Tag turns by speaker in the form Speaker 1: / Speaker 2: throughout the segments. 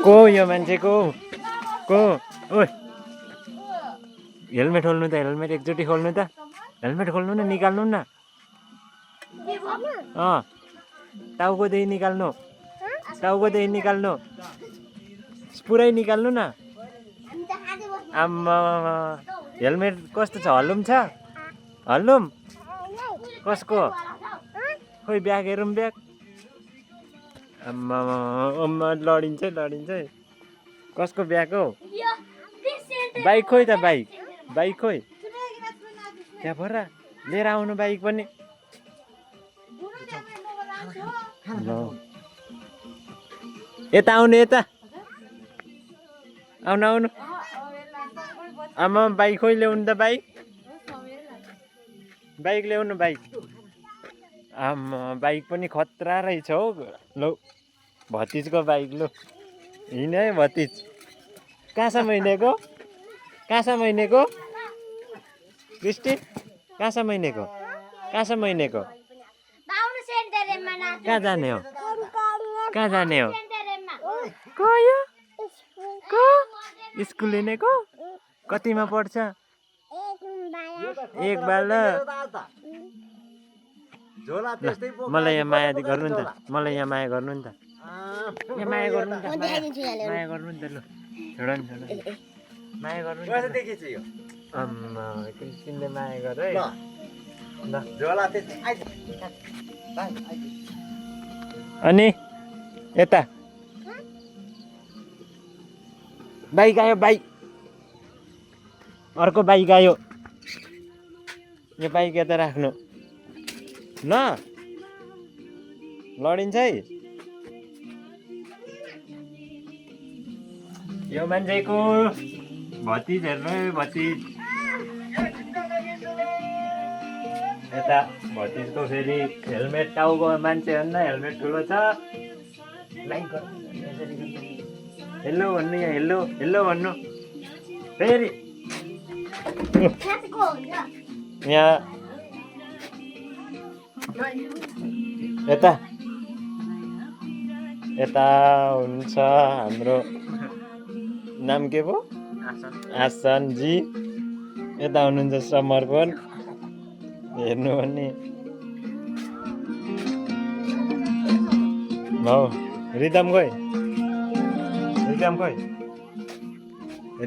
Speaker 1: को यो मान्छे को ओइ हेलमेट खोल्नु त हेलमेट एकचोटि खोल्नु त हेलमेट खोल्नु न निकाल्नु न टाउकोदेखि निकाल्नु टाउकोदेखि निकाल्नु पुरै निकाल्नु न आम्मा हेलमेट कस्तो छ हल्लुम छ हल्लुम कसको खोइ ब्याग हेरौँ ब्याग आम्मा लडिन्छ कसको ब्याग हौ बाइक खोइ त बाइक खोइ त्यहाँ पर लिएर आउनु बाइक पनि यता आउनु यता आउनु आमा बाइक खोइ ल्याउनु त बाइक ल्याउनु बाइक आमा बाइक पनि खतरा रहेछ हौ लौ भतिजको बाइक लु हिँड है भतिज कहाँसम्म हिँडेको क्रिस्टिन कहाँसम्म हिँडेको कहाँ जाने हो स्कुल हिँडेको कतिमा पढ्छ एक बाल मलाई यहाँ माया गर्नु नि त यहाँ माया गर्नु नि त माया गर्नु नि त लु छोड माया गर्नु आम्मा क्रिस्टिनले माया गर है अनि यता बाइक आयो अर्को बाइक आयो यो बाइक यता राख्नु ल लडिन्छ है यो मान्छेको भतिज हेर्नु भतिज यता भतिजको फेरि हेलमेट टाउको मान्छे हेर्न हेलमेट ठुलो छ हेलो भन्नु यहाँ हेलो भन्नु फेरि यहाँ यता हुन्छ हाम्रो नाम के पो आसनजी यता हुनुहुन्छ समर्पण हेर्नु भने हौ रिदम खोइ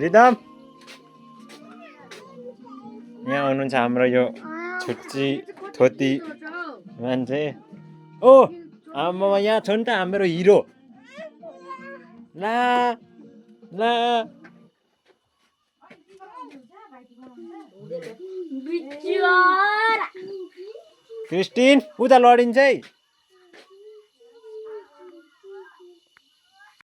Speaker 1: रिदम यहाँ हुनुहुन्छ हाम्रो यो छुच्ची थोती मान्छे ओ आमा यहाँ छ नि त हाम्रो हिरो ला क्रिस्टिन उता लडिन्छ है